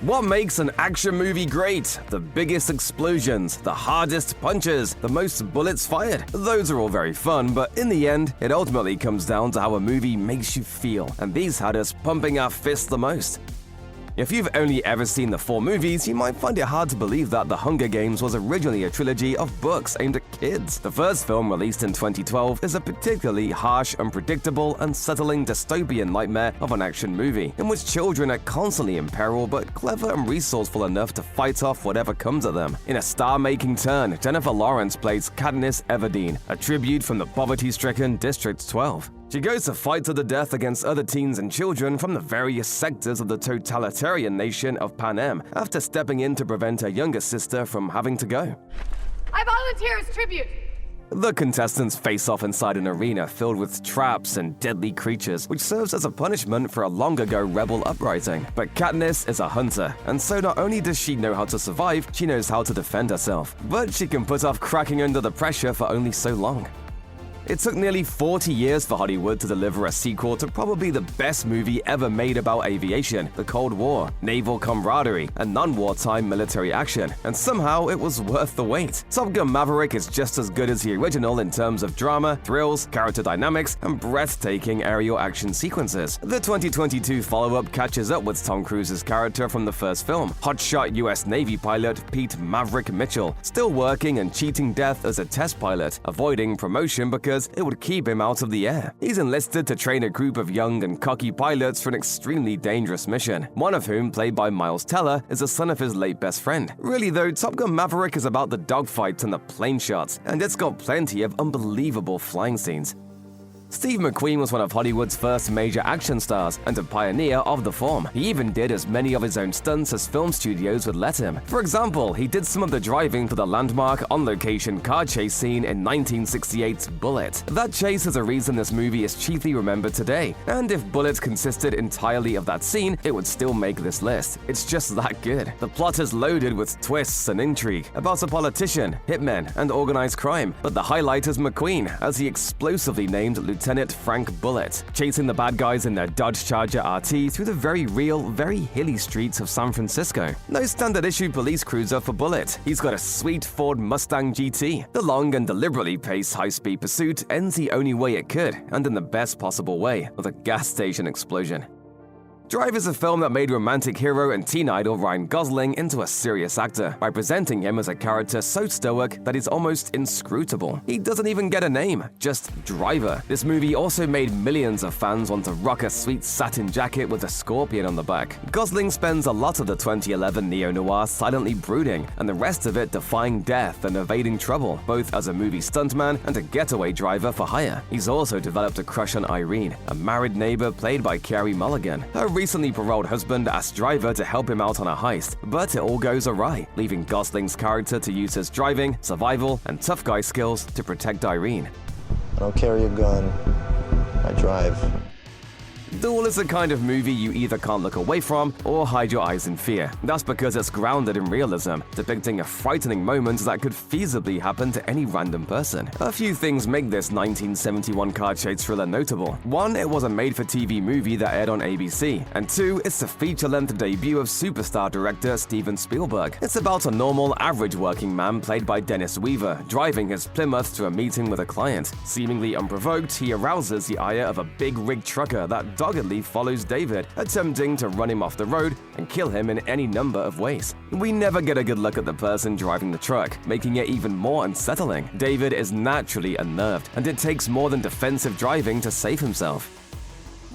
What makes an action movie great? The biggest explosions, the hardest punches, the most bullets fired. Those are all very fun, but in the end, it ultimately comes down to how a movie makes you feel, and these had us pumping our fists the most. If you've only ever seen the 4 movies, you might find it hard to believe that The Hunger Games was originally a trilogy of books aimed at kids. The first film, released in 2012, is a particularly harsh, unpredictable, unsettling dystopian nightmare of an action movie, in which children are constantly in peril but clever and resourceful enough to fight off whatever comes at them. In a star-making turn, Jennifer Lawrence plays Katniss Everdeen, a tribute from the poverty-stricken District 12. She goes to fight to the death against other teens and children from the various sectors of the totalitarian nation of Panem after stepping in to prevent her younger sister from having to go. I volunteer as tribute! The contestants face off inside an arena filled with traps and deadly creatures, which serves as a punishment for a long-ago rebel uprising. But Katniss is a hunter, and so not only does she know how to survive, she knows how to defend herself. But she can put off cracking under the pressure for only so long. It took nearly 40 years for Hollywood to deliver a sequel to probably the best movie ever made about aviation, the Cold War, naval camaraderie, and non-wartime military action, and somehow it was worth the wait. Top Gun Maverick is just as good as the original in terms of drama, thrills, character dynamics, and breathtaking aerial action sequences. The 2022 follow-up catches up with Tom Cruise's character from the first film, hotshot US Navy pilot Pete Maverick Mitchell, still working and cheating death as a test pilot, avoiding promotion because it would keep him out of the air. He's enlisted to train a group of young and cocky pilots for an extremely dangerous mission, one of whom, played by Miles Teller, is the son of his late best friend. Really though, Top Gun Maverick is about the dogfights and the plane shots, and it's got plenty of unbelievable flying scenes. Steve McQueen was one of Hollywood's first major action stars and a pioneer of the form. He even did as many of his own stunts as film studios would let him. For example, he did some of the driving for the landmark on-location car chase scene in 1968's Bullitt. That chase is a reason this movie is chiefly remembered today, and if Bullitt consisted entirely of that scene, it would still make this list. It's just that good. The plot is loaded with twists and intrigue about a politician, hitmen, and organized crime, but the highlight is McQueen, as he explosively named Lieutenant Frank Bullitt, chasing the bad guys in their Dodge Charger RT through the very real, very hilly streets of San Francisco. No standard-issue police cruiser for Bullitt. He's got a sweet Ford Mustang GT. The long and deliberately paced high-speed pursuit ends the only way it could, and in the best possible way, with a gas station explosion. Drive is a film that made romantic hero and teen idol Ryan Gosling into a serious actor by presenting him as a character so stoic that he's almost inscrutable. He doesn't even get a name, just Driver. This movie also made millions of fans want to rock a sweet satin jacket with a scorpion on the back. Gosling spends a lot of the 2011 neo-noir silently brooding, and the rest of it defying death and evading trouble, both as a movie stuntman and a getaway driver for hire. He's also developed a crush on Irene, a married neighbor played by Carey Mulligan. Her recently paroled husband asks Driver to help him out on a heist, but it all goes awry, leaving Gosling's character to use his driving, survival, and tough guy skills to protect Irene. I don't carry a gun, I drive. Duel is the kind of movie you either can't look away from or hide your eyes in fear. That's because it's grounded in realism, depicting a frightening moment that could feasibly happen to any random person. A few things make this 1971 car chase thriller notable. One, it was a made-for-TV movie that aired on ABC, and two, it's the feature-length debut of superstar director Steven Spielberg. It's about a normal, average working man played by Dennis Weaver, driving his Plymouth to a meeting with a client. Seemingly unprovoked, he arouses the ire of a big-rig trucker that doggedly follows David, attempting to run him off the road and kill him in any number of ways. We never get a good look at the person driving the truck, making it even more unsettling. David is naturally unnerved, and it takes more than defensive driving to save himself.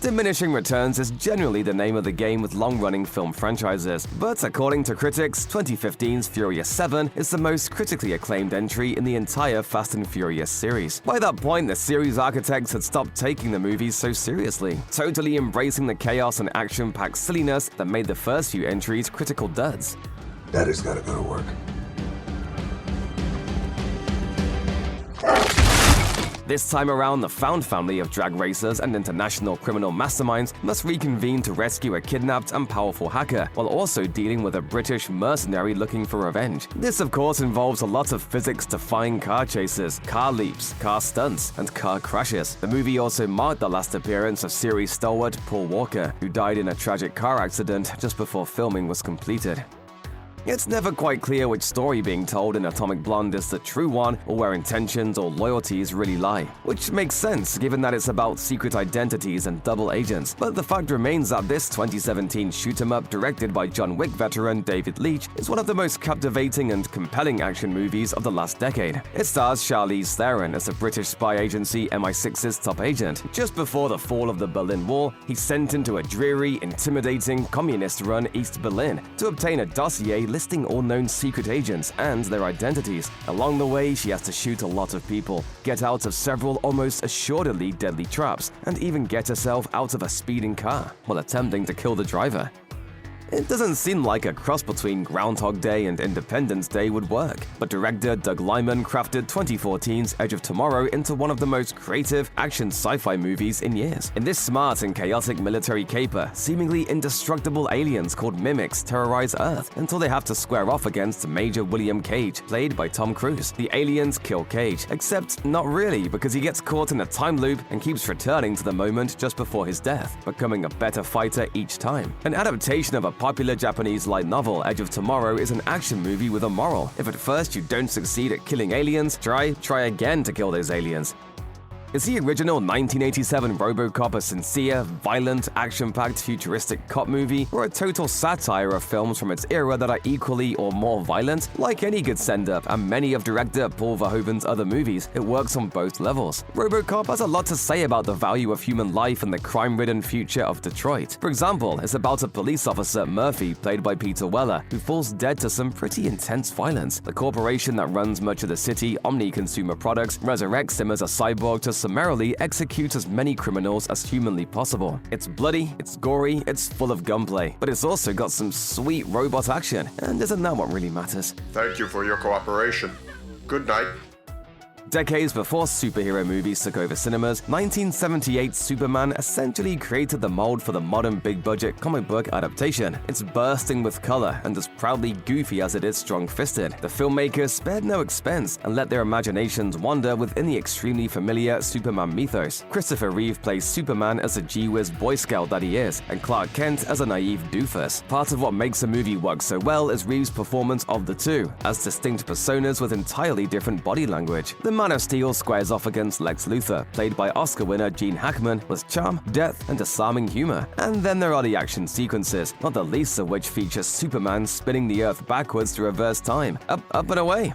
Diminishing returns is generally the name of the game with long-running film franchises, but according to critics, 2015's Furious 7 is the most critically acclaimed entry in the entire Fast and Furious series. By that point, the series architects had stopped taking the movies so seriously, totally embracing the chaos and action-packed silliness that made the first few entries critical duds. Daddy's gotta go to work. This time around, the found family of drag racers and international criminal masterminds must reconvene to rescue a kidnapped and powerful hacker, while also dealing with a British mercenary looking for revenge. This, of course, involves a lot of physics-defying car chases, car leaps, car stunts, and car crashes. The movie also marked the last appearance of series stalwart Paul Walker, who died in a tragic car accident just before filming was completed. It's never quite clear which story being told in Atomic Blonde is the true one or where intentions or loyalties really lie, which makes sense given that it's about secret identities and double agents. But the fact remains that this 2017 shoot-'em-up directed by John Wick veteran David Leitch is one of the most captivating and compelling action movies of the last decade. It stars Charlize Theron as the British spy agency MI6's top agent. Just before the fall of the Berlin Wall, he's sent into a dreary, intimidating, communist-run East Berlin to obtain a dossier listing all known secret agents and their identities. Along the way, she has to shoot a lot of people, get out of several almost assuredly deadly traps, and even get herself out of a speeding car while attempting to kill the driver. It doesn't seem like a cross between Groundhog Day and Independence Day would work, but director Doug Liman crafted 2014's Edge of Tomorrow into one of the most creative action sci-fi movies in years. In this smart and chaotic military caper, seemingly indestructible aliens called mimics terrorize Earth until they have to square off against Major William Cage, played by Tom Cruise. The aliens kill Cage, except not really, because he gets caught in a time loop and keeps returning to the moment just before his death, becoming a better fighter each time. An adaptation of a popular Japanese light novel, Edge of Tomorrow is an action movie with a moral. If at first you don't succeed at killing aliens, try again to kill those aliens. Is the original 1987 RoboCop a sincere, violent, action-packed futuristic cop movie, or a total satire of films from its era that are equally or more violent? Like any good send-up and many of director Paul Verhoeven's other movies, it works on both levels. RoboCop has a lot to say about the value of human life and the crime-ridden future of Detroit. For example, it's about a police officer, Murphy, played by Peter Weller, who falls dead to some pretty intense violence. The corporation that runs much of the city, Omni Consumer Products, resurrects him as a cyborg to summarily execute as many criminals as humanly possible. It's bloody, it's gory, it's full of gunplay, but it's also got some sweet robot action, and isn't that what really matters? Thank you for your cooperation. Good night. Decades before superhero movies took over cinemas, 1978's Superman essentially created the mold for the modern big-budget comic book adaptation. It's bursting with color and as proudly goofy as it is strong-fisted. The filmmakers spared no expense and let their imaginations wander within the extremely familiar Superman mythos. Christopher Reeve plays Superman as a gee-whiz Boy Scout that he is, and Clark Kent as a naive doofus. Part of what makes a movie work so well is Reeve's performance of the two, as distinct personas with entirely different body language. The Man of Steel squares off against Lex Luthor, played by Oscar winner Gene Hackman, with charm, depth, and disarming humor. And then there are the action sequences, not the least of which features Superman spinning the Earth backwards to reverse time. Up and away.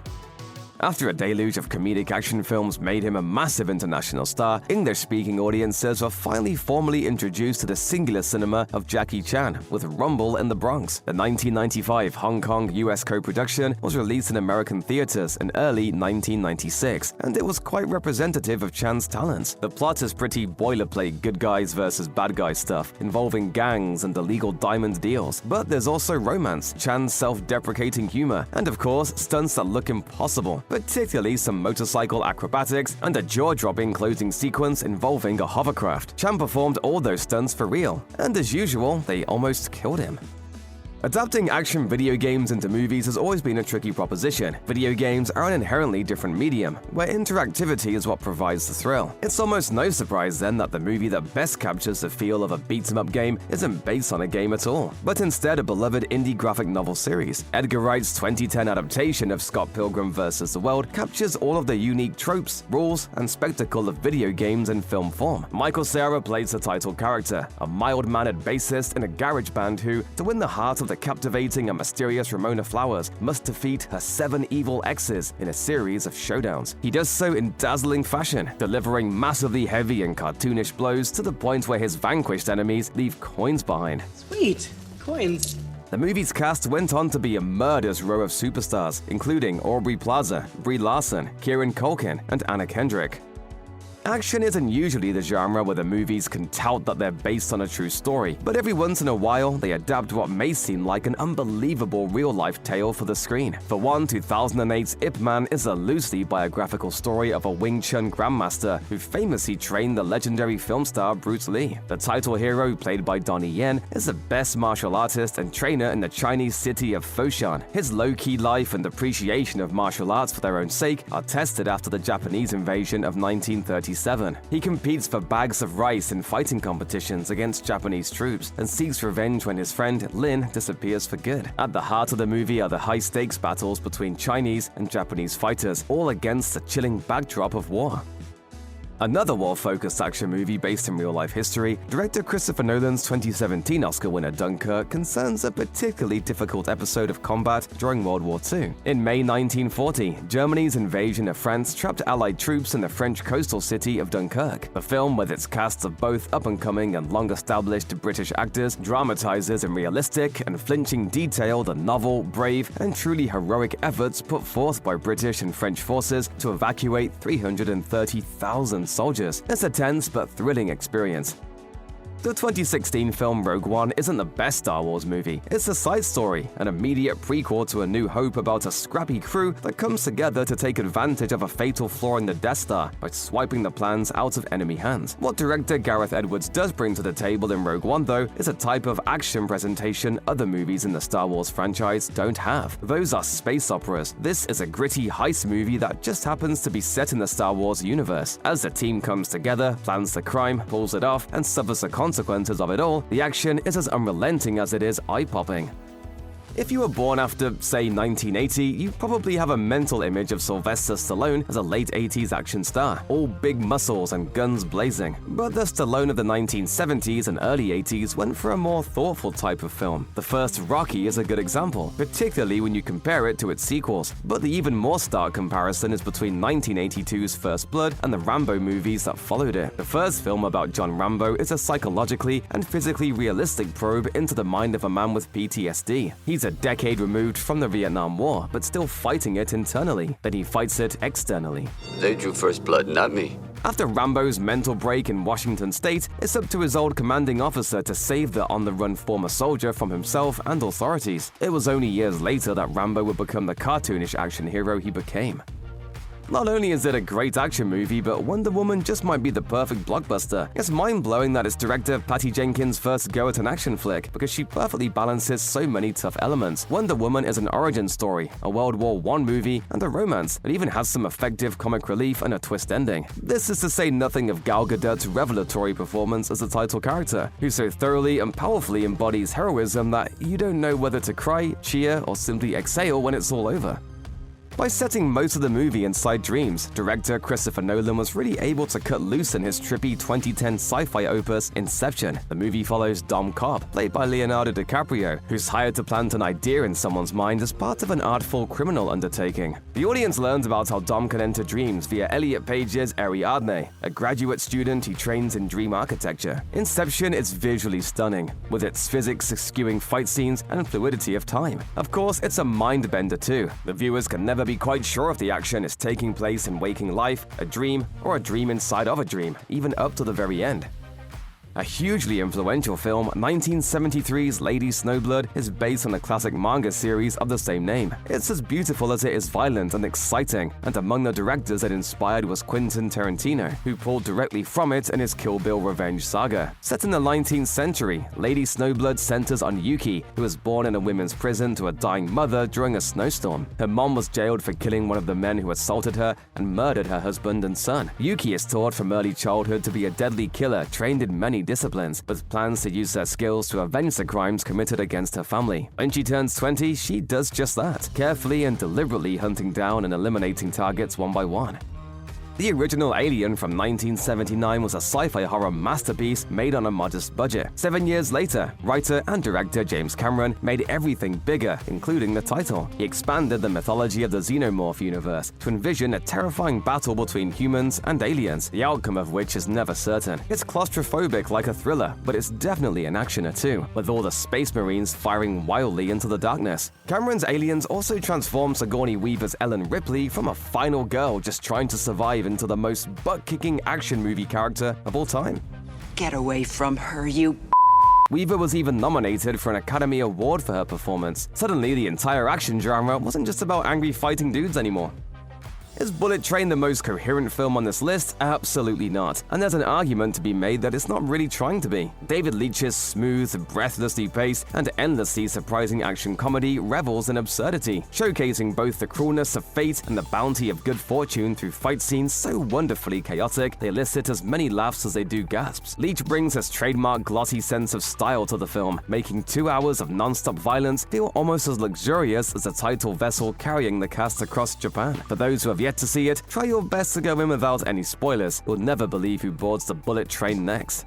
After a deluge of comedic action films made him a massive international star, English-speaking audiences were finally formally introduced to the singular cinema of Jackie Chan with Rumble in the Bronx. The 1995 Hong Kong-US co-production was released in American theaters in early 1996, and it was quite representative of Chan's talents. The plot is pretty boilerplate good guys versus bad guys stuff, involving gangs and illegal diamond deals. But there's also romance, Chan's self-deprecating humor, and of course, stunts that look impossible, particularly some motorcycle acrobatics and a jaw-dropping closing sequence involving a hovercraft. Chan performed all those stunts for real, and as usual, they almost killed him. Adapting action video games into movies has always been a tricky proposition. Video games are an inherently different medium, where interactivity is what provides the thrill. It's almost no surprise then that the movie that best captures the feel of a beat-em-up game isn't based on a game at all, but instead a beloved indie graphic novel series. Edgar Wright's 2010 adaptation of Scott Pilgrim vs. the World captures all of the unique tropes, rules, and spectacle of video games in film form. Michael Cera plays the title character, a mild-mannered bassist in a garage band who, to win the heart of the captivating and mysterious Ramona Flowers, must defeat her 7 evil exes in a series of showdowns. He does so in dazzling fashion, delivering massively heavy and cartoonish blows to the point where his vanquished enemies leave coins behind. Sweet! Coins! The movie's cast went on to be a murderous row of superstars, including Aubrey Plaza, Brie Larson, Kieran Culkin, and Anna Kendrick. Action isn't usually the genre where the movies can tout that they're based on a true story, but every once in a while, they adapt what may seem like an unbelievable real-life tale for the screen. For one, 2008's Ip Man is a loosely biographical story of a Wing Chun grandmaster who famously trained the legendary film star Bruce Lee. The title hero, played by Donnie Yen, is the best martial artist and trainer in the Chinese city of Foshan. His low-key life and appreciation of martial arts for their own sake are tested after the Japanese invasion of 1937. He competes for bags of rice in fighting competitions against Japanese troops and seeks revenge when his friend Lin disappears for good. At the heart of the movie are the high-stakes battles between Chinese and Japanese fighters, all against the chilling backdrop of war. Another war-focused action movie based in real-life history, director Christopher Nolan's 2017 Oscar winner Dunkirk concerns a particularly difficult episode of combat during World War II. In May 1940, Germany's invasion of France trapped Allied troops in the French coastal city of Dunkirk. The film, with its casts of both up-and-coming and long-established British actors, dramatizes in realistic and flinching detail the novel, brave, and truly heroic efforts put forth by British and French forces to evacuate 330,000 soldiers. It's a tense but thrilling experience. The 2016 film Rogue One isn't the best Star Wars movie. It's a side story, an immediate prequel to A New Hope about a scrappy crew that comes together to take advantage of a fatal flaw in the Death Star by swiping the plans out of enemy hands. What director Gareth Edwards does bring to the table in Rogue One, though, is a type of action presentation other movies in the Star Wars franchise don't have. Those are space operas. This is a gritty heist movie that just happens to be set in the Star Wars universe. As the team comes together, plans the crime, pulls it off, and suffers the consequences of it all, the action is as unrelenting as it is eye-popping. If you were born after, say, 1980, you probably have a mental image of Sylvester Stallone as a late 80s action star, all big muscles and guns blazing. But the Stallone of the 1970s and early 80s went for a more thoughtful type of film. The first Rocky is a good example, particularly when you compare it to its sequels. But the even more stark comparison is between 1982's First Blood and the Rambo movies that followed it. The first film about John Rambo is a psychologically and physically realistic probe into the mind of a man with PTSD. He's a decade removed from the Vietnam War, but still fighting it internally. Then he fights it externally. They drew first blood, not me. After Rambo's mental break in Washington state, it's up to his old commanding officer to save the on-the-run former soldier from himself and authorities. It was only years later that Rambo would become the cartoonish action hero he became. Not only is it a great action movie, but Wonder Woman just might be the perfect blockbuster. It's mind-blowing that it's director Patty Jenkins' first go at an action flick, because she perfectly balances so many tough elements. Wonder Woman is an origin story, a World War I movie, and a romance. It even has some effective comic relief and a twist ending. This is to say nothing of Gal Gadot's revelatory performance as the title character, who so thoroughly and powerfully embodies heroism that you don't know whether to cry, cheer, or simply exhale when it's all over. By setting most of the movie inside dreams, director Christopher Nolan was really able to cut loose in his trippy 2010 sci-fi opus Inception. The movie follows Dom Cobb, played by Leonardo DiCaprio, who's hired to plant an idea in someone's mind as part of an artful criminal undertaking. The audience learns about how Dom can enter dreams via Elliot Page's Ariadne, a graduate student he trains in dream architecture. Inception is visually stunning, with its physics-skewing fight scenes and fluidity of time. Of course, it's a mind-bender too. The viewers can never be quite sure if the action is taking place in waking life, a dream, or a dream inside of a dream, even up to the very end. A hugely influential film, 1973's Lady Snowblood is based on the classic manga series of the same name. It's as beautiful as it is violent and exciting, and among the directors it inspired was Quentin Tarantino, who pulled directly from it in his Kill Bill revenge saga. Set in the 19th century, Lady Snowblood centers on Yuki, who was born in a women's prison to a dying mother during a snowstorm. Her mom was jailed for killing one of the men who assaulted her and murdered her husband and son. Yuki is taught from early childhood to be a deadly killer trained in many disciplines, with plans to use her skills to avenge the crimes committed against her family. When she turns 20, she does just that, carefully and deliberately hunting down and eliminating targets one by one. The original Alien from 1979 was a sci-fi horror masterpiece made on a modest budget. 7 years later, writer and director James Cameron made everything bigger, including the title. He expanded the mythology of the Xenomorph universe to envision a terrifying battle between humans and aliens, the outcome of which is never certain. It's claustrophobic like a thriller, but it's definitely an actioner too, with all the space marines firing wildly into the darkness. Cameron's Aliens also transformed Sigourney Weaver's Ellen Ripley from a final girl just trying to survive thrive into the most butt-kicking action movie character of all time. Get away from her, you. Weaver was even nominated for an Academy Award for her performance. Suddenly, the entire action genre wasn't just about angry fighting dudes anymore. Is Bullitt Train the most coherent film on this list? Absolutely not. And there's an argument to be made that it's not really trying to be. David Leitch's smooth, breathlessly paced, and endlessly surprising action comedy revels in absurdity, showcasing both the cruelness of fate and the bounty of good fortune through fight scenes so wonderfully chaotic they elicit as many laughs as they do gasps. Leitch brings his trademark glossy sense of style to the film, making 2 hours of non-stop violence feel almost as luxurious as a tidal vessel carrying the cast across Japan. For those who have yet to see it, try your best to go in without any spoilers. You'll never believe who boards the Bullitt Train next.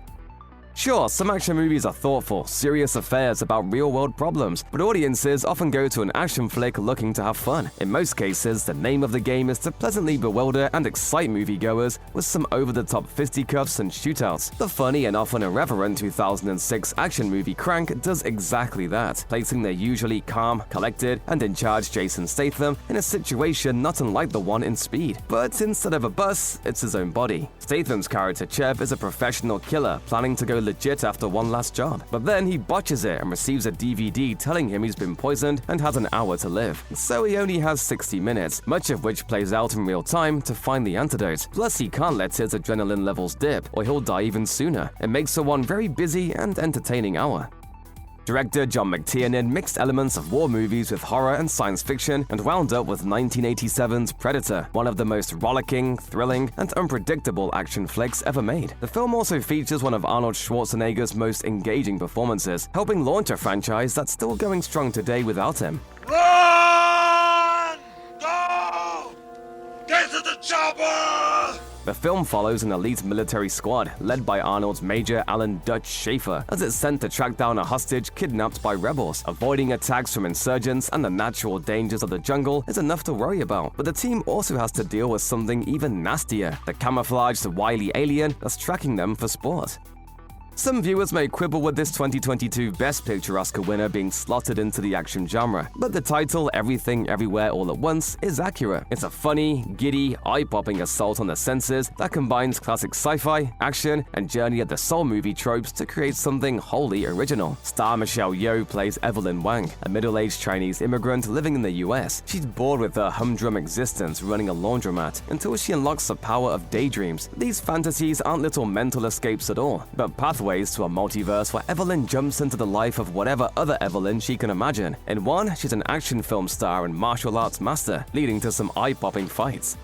Sure, some action movies are thoughtful, serious affairs about real-world problems, but audiences often go to an action flick looking to have fun. In most cases, the name of the game is to pleasantly bewilder and excite moviegoers with some over-the-top fisticuffs and shootouts. The funny and often irreverent 2006 action movie Crank does exactly that, placing the usually calm, collected, and in charge Jason Statham in a situation not unlike the one in Speed. But instead of a bus, it's his own body. Statham's character Chev is a professional killer planning to go legit after one last job. But then he botches it and receives a DVD telling him he's been poisoned and has an hour to live. So he only has 60 minutes, much of which plays out in real time to find the antidote. Plus he can't let his adrenaline levels dip or he'll die even sooner. It makes for one very busy and entertaining hour. Director John McTiernan mixed elements of war movies with horror and science fiction and wound up with 1987's Predator, one of the most rollicking, thrilling, and unpredictable action flicks ever made. The film also features one of Arnold Schwarzenegger's most engaging performances, helping launch a franchise that's still going strong today without him. Run! Go! Get to the chopper! The film follows an elite military squad led by Arnold's Major Alan Dutch Schaefer as it's sent to track down a hostage kidnapped by rebels. Avoiding attacks from insurgents and the natural dangers of the jungle is enough to worry about, but the team also has to deal with something even nastier: the camouflaged wily alien that's tracking them for sport. Some viewers may quibble with this 2022 Best Picture Oscar winner being slotted into the action genre, but the title Everything Everywhere All at Once is accurate. It's a funny, giddy, eye-popping assault on the senses that combines classic sci-fi, action, and Journey of the Soul movie tropes to create something wholly original. Star Michelle Yeoh plays Evelyn Wang, a middle-aged Chinese immigrant living in the US. She's bored with her humdrum existence running a laundromat until she unlocks the power of daydreams. These fantasies aren't little mental escapes at all, but pathways to a multiverse where Evelyn jumps into the life of whatever other Evelyn she can imagine. In one, she's an action film star and martial arts master, leading to some eye-popping fights.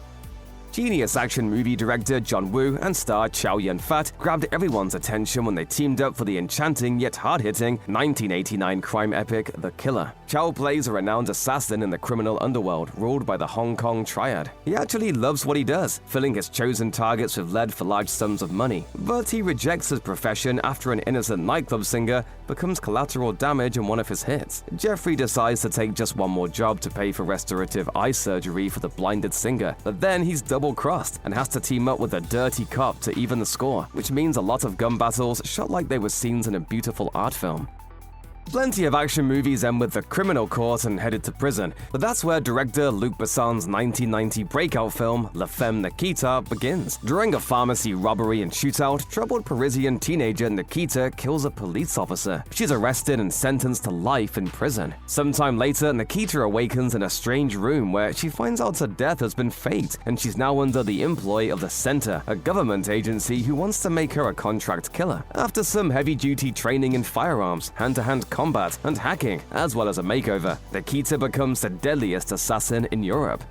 Genius action movie director John Woo and star Chow Yun-fat grabbed everyone's attention when they teamed up for the enchanting yet hard-hitting 1989 crime epic The Killer. Chow plays a renowned assassin in the criminal underworld ruled by the Hong Kong Triad. He actually loves what he does, filling his chosen targets with lead for large sums of money. But he rejects his profession after an innocent nightclub singer becomes collateral damage in one of his hits. Jeffrey decides to take just one more job to pay for restorative eye surgery for the blinded singer, but then he's double-crossed and has to team up with a dirty cop to even the score, which means a lot of gun battles shot like they were scenes in a beautiful art film. Plenty of action movies end with the criminal caught and headed to prison, but that's where director Luc Besson's 1990 breakout film La Femme Nikita begins. During a pharmacy robbery and shootout, troubled Parisian teenager Nikita kills a police officer. She's arrested and sentenced to life in prison. Sometime later, Nikita awakens in a strange room where she finds out her death has been faked, and she's now under the employ of the Center, a government agency who wants to make her a contract killer. After some heavy-duty training in firearms, hand-to-hand combat, and hacking, as well as a makeover, Nikita becomes the deadliest assassin in Europe.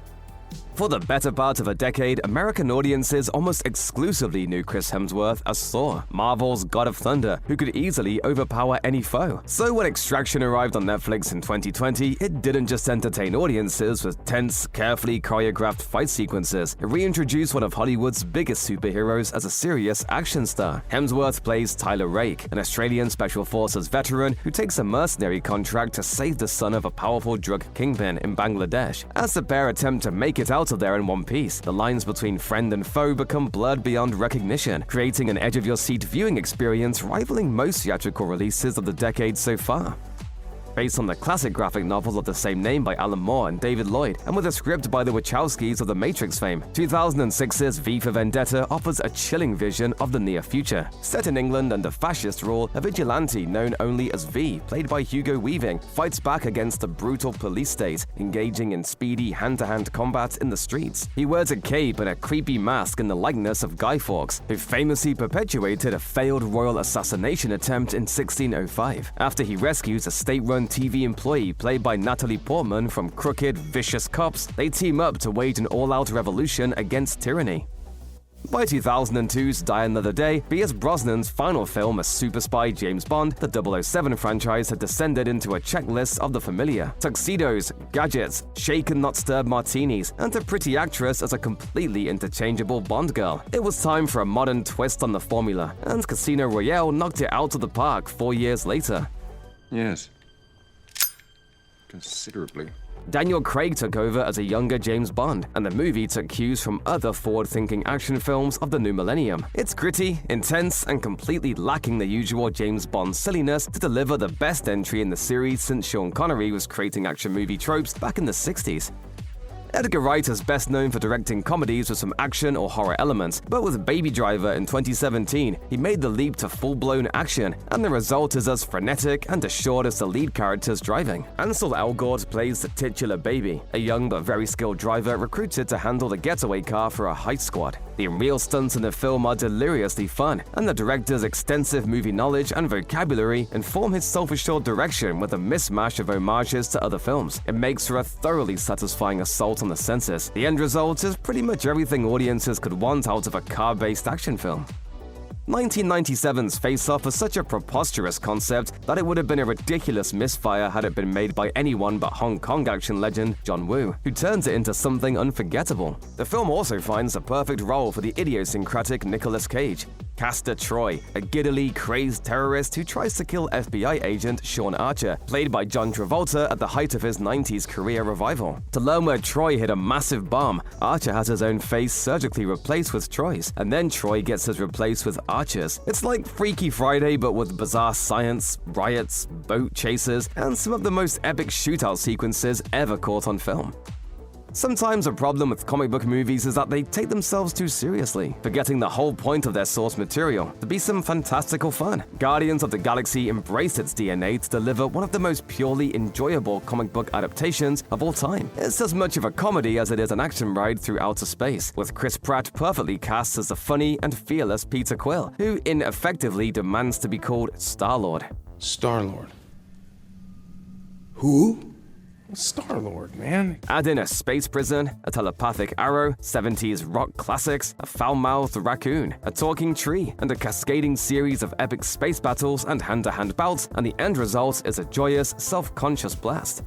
For the better part of a decade, American audiences almost exclusively knew Chris Hemsworth as Thor, Marvel's God of Thunder, who could easily overpower any foe. So when Extraction arrived on Netflix in 2020, it didn't just entertain audiences with tense, carefully choreographed fight sequences. It reintroduced one of Hollywood's biggest superheroes as a serious action star. Hemsworth plays Tyler Rake, an Australian Special Forces veteran who takes a mercenary contract to save the son of a powerful drug kingpin in Bangladesh. As the pair attempt to make it out of there in one piece, the lines between friend and foe become blurred beyond recognition, creating an edge-of-your-seat viewing experience rivaling most theatrical releases of the decade so far. based on the classic graphic novel of the same name by Alan Moore and David Lloyd, and with a script by the Wachowskis of the Matrix fame. 2006's V for Vendetta offers a chilling vision of the near future. Set in England under fascist rule, a vigilante known only as V, played by Hugo Weaving, fights back against the brutal police state, engaging in speedy hand-to-hand combat in the streets. He wears a cape and a creepy mask in the likeness of Guy Fawkes, who famously perpetuated a failed royal assassination attempt in 1605. After he rescues a state-run TV employee played by Natalie Portman from crooked, vicious cops, they team up to wage an all-out revolution against tyranny. By 2002's Die Another Day, Pierce Brosnan's final film as super spy James Bond, the 007 franchise had descended into a checklist of the familiar. Tuxedos, gadgets, shaken not stirred martinis, and a pretty actress as a completely interchangeable Bond girl. It was time for a modern twist on the formula, and Casino Royale knocked it out of the park 4 years later. Yes. Considerably. Daniel Craig took over as a younger James Bond, and the movie took cues from other forward-thinking action films of the new millennium. It's gritty, intense, and completely lacking the usual James Bond silliness to deliver the best entry in the series since Sean Connery was creating action movie tropes back in the 60s. Edgar Wright is best known for directing comedies with some action or horror elements, but with Baby Driver in 2017, he made the leap to full-blown action, and the result is as frenetic and assured as the lead character's driving. Ansel Elgort plays the titular Baby, a young but very skilled driver recruited to handle the getaway car for a heist squad. The unreal stunts in the film are deliriously fun, and the director's extensive movie knowledge and vocabulary inform his self-assured direction with a mismatch of homages to other films. It makes for a thoroughly satisfying assault on the senses. The end result is pretty much everything audiences could want out of a car-based action film. 1997's Face Off was such a preposterous concept that it would have been a ridiculous misfire had it been made by anyone but Hong Kong action legend John Woo, who turns it into something unforgettable. The film also finds a perfect role for the idiosyncratic Nicolas Cage. Castor Troy, a giddily crazed terrorist who tries to kill FBI agent Sean Archer, played by John Travolta at the height of his 90s career revival. To learn where Troy hid a massive bomb, Archer has his own face surgically replaced with Troy's, and then Troy gets his replaced with Archer's. It's like Freaky Friday but with bizarre science, riots, boat chases, and some of the most epic shootout sequences ever caught on film. Sometimes a problem with comic book movies is that they take themselves too seriously, forgetting the whole point of their source material to be some fantastical fun. Guardians of the Galaxy embraced its DNA to deliver one of the most purely enjoyable comic book adaptations of all time. It's as much of a comedy as it is an action ride through outer space, with Chris Pratt perfectly cast as the funny and fearless Peter Quill, who ineffectively demands to be called Star-Lord. Star-Lord. Who? Star-Lord, man. Add in a space prison, a telepathic arrow, 70s rock classics, a foul-mouthed raccoon, a talking tree, and a cascading series of epic space battles and hand-to-hand bouts, and the end result is a joyous, self-conscious blast.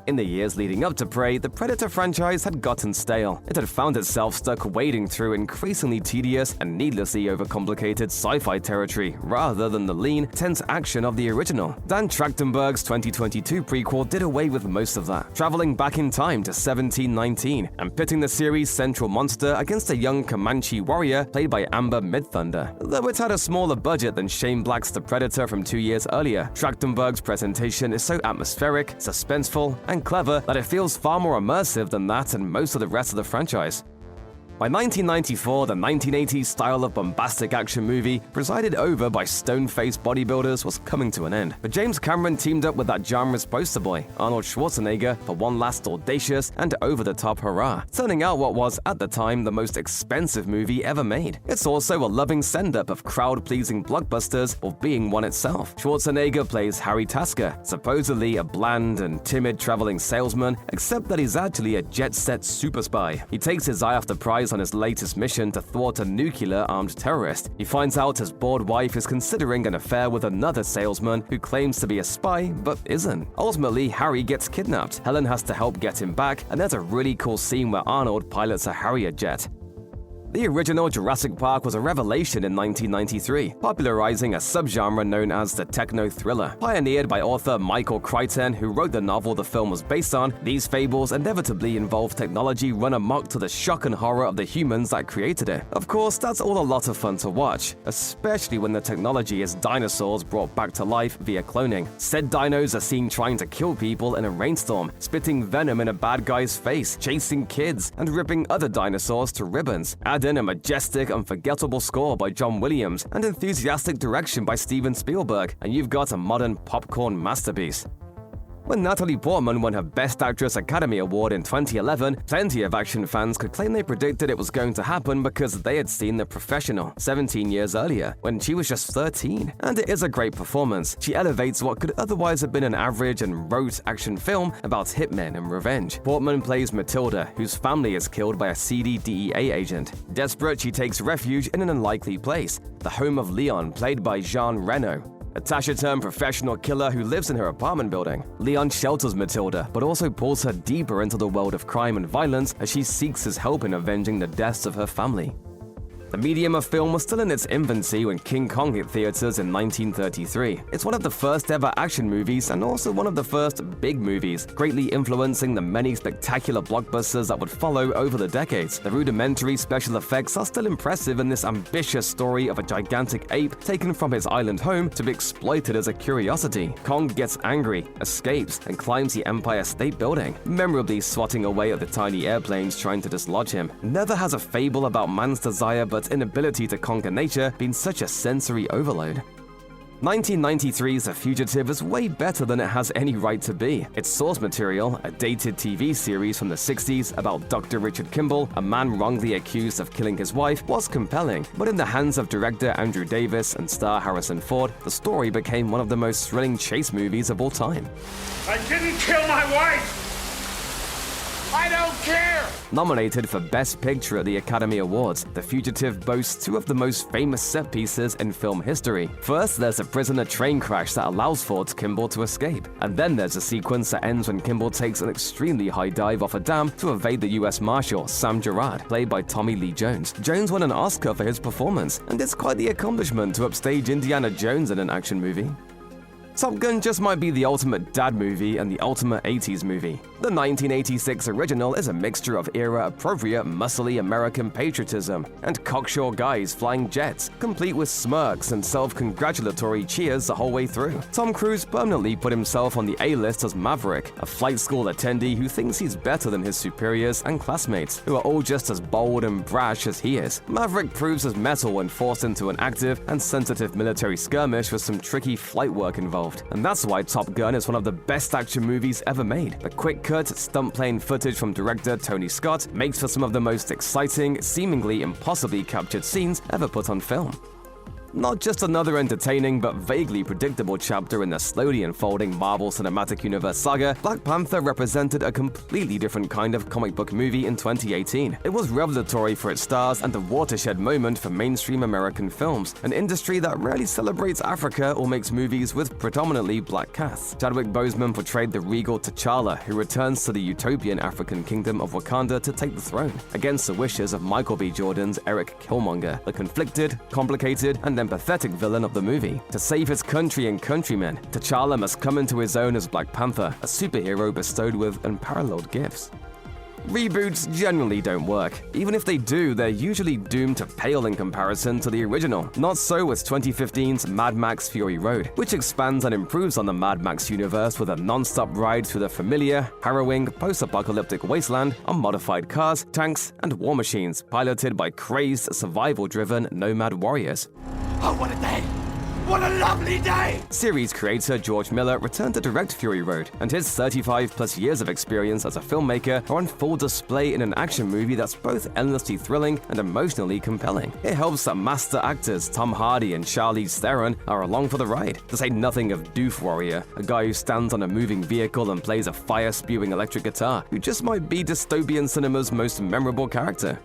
In the years leading up to Prey, the Predator franchise had gotten stale. It had found itself stuck wading through increasingly tedious and needlessly overcomplicated sci-fi territory, rather than the lean, tense action of the original. Dan Trachtenberg's 2022 prequel did away with most of that, traveling back in time to 1719, and pitting the series' central monster against a young Comanche warrior played by Amber Midthunder. Though it had a smaller budget than Shane Black's The Predator from 2 years earlier, Trachtenberg's presentation is so atmospheric, suspenseful, and clever that it feels far more immersive than that and most of the rest of the franchise. By 1994, the 1980s style of bombastic action movie, presided over by stone-faced bodybuilders, was coming to an end. But James Cameron teamed up with that genre's poster boy, Arnold Schwarzenegger, for one last audacious and over-the-top hurrah, turning out what was, at the time, the most expensive movie ever made. It's also a loving send-up of crowd-pleasing blockbusters while being one itself. Schwarzenegger plays Harry Tasker, supposedly a bland and timid traveling salesman, except that he's actually a jet-set super spy. He takes his eye off the prize on his latest mission to thwart a nuclear-armed terrorist. He finds out his bored wife is considering an affair with another salesman who claims to be a spy but isn't. Ultimately, Harry gets kidnapped. Helen has to help get him back, and there's a really cool scene where Arnold pilots a Harrier jet. The original Jurassic Park was a revelation in 1993, popularizing a subgenre known as the techno-thriller. Pioneered by author Michael Crichton, who wrote the novel the film was based on, these fables inevitably involve technology run amok to the shock and horror of the humans that created it. Of course, that's all a lot of fun to watch, especially when the technology is dinosaurs brought back to life via cloning. Said dinos are seen trying to kill people in a rainstorm, spitting venom in a bad guy's face, chasing kids, and ripping other dinosaurs to ribbons. Add in a majestic, unforgettable score by John Williams and enthusiastic direction by Steven Spielberg, and you've got a modern popcorn masterpiece. When Natalie Portman won her Best Actress Academy Award in 2011, plenty of action fans could claim they predicted it was going to happen because they had seen The Professional 17 years earlier, when she was just 13. And it is a great performance. She elevates what could otherwise have been an average and rote action film about hitmen and revenge. Portman plays Matilda, whose family is killed by a seedy DEA agent. Desperate, she takes refuge in an unlikely place, the home of Leon, played by Jean Reno, a taciturn professional killer who lives in her apartment building. Leon shelters Matilda, but also pulls her deeper into the world of crime and violence as she seeks his help in avenging the deaths of her family. The medium of film was still in its infancy when King Kong hit theaters in 1933. It's one of the first ever action movies and also one of the first big movies, greatly influencing the many spectacular blockbusters that would follow over the decades. The rudimentary special effects are still impressive in this ambitious story of a gigantic ape taken from his island home to be exploited as a curiosity. Kong gets angry, escapes, and climbs the Empire State Building, memorably swatting away at the tiny airplanes trying to dislodge him. Never has a fable about man's desire but inability to conquer nature been such a sensory overload. 1993's The Fugitive is way better than it has any right to be. Its source material, a dated TV series from the 60s about Dr. Richard Kimball, a man wrongly accused of killing his wife, was compelling, but in the hands of director Andrew Davis and star Harrison Ford, the story became one of the most thrilling chase movies of all time. I didn't kill my wife! I don't care! Nominated for Best Picture at the Academy Awards, The Fugitive boasts two of the most famous set pieces in film history. First, there's a prisoner train crash that allows Ford's Kimball to escape. And then there's a sequence that ends when Kimball takes an extremely high dive off a dam to evade the US Marshal, Sam Gerard, played by Tommy Lee Jones. Jones won an Oscar for his performance, and it's quite the accomplishment to upstage Indiana Jones in an action movie. Top Gun just might be the ultimate dad movie and the ultimate 80s movie. The 1986 original is a mixture of era-appropriate, muscly American patriotism and cocksure guys flying jets, complete with smirks and self-congratulatory cheers the whole way through. Tom Cruise permanently put himself on the A-list as Maverick, a flight school attendee who thinks he's better than his superiors and classmates, who are all just as bold and brash as he is. Maverick proves his mettle when forced into an active and sensitive military skirmish with some tricky flight work involved. And that's why Top Gun is one of the best action movies ever made. The quick-cut, stunt-plane footage from director Tony Scott makes for some of the most exciting, seemingly impossibly captured scenes ever put on film. Not just another entertaining but vaguely predictable chapter in the slowly unfolding Marvel Cinematic Universe saga, Black Panther represented a completely different kind of comic book movie in 2018. It was revelatory for its stars and a watershed moment for mainstream American films, an industry that rarely celebrates Africa or makes movies with predominantly black casts. Chadwick Boseman portrayed the regal T'Challa, who returns to the utopian African kingdom of Wakanda to take the throne, against the wishes of Michael B. Jordan's Eric Killmonger, the conflicted, complicated, and empathetic villain of the movie. To save his country and countrymen, T'Challa must come into his own as Black Panther, a superhero bestowed with unparalleled gifts. Reboots generally don't work. Even if they do, they're usually doomed to pale in comparison to the original. Not so with 2015's Mad Max Fury Road, which expands and improves on the Mad Max universe with a non-stop ride through the familiar, harrowing, post-apocalyptic wasteland on modified cars, tanks, and war machines, piloted by crazed, survival-driven nomad warriors. Oh, what a day! What a lovely day! Series creator George Miller returned to direct Fury Road, and his 35-plus years of experience as a filmmaker are on full display in an action movie that's both endlessly thrilling and emotionally compelling. It helps that master actors Tom Hardy and Charlize Theron are along for the ride, to say nothing of Doof Warrior, a guy who stands on a moving vehicle and plays a fire-spewing electric guitar, who just might be dystopian cinema's most memorable character.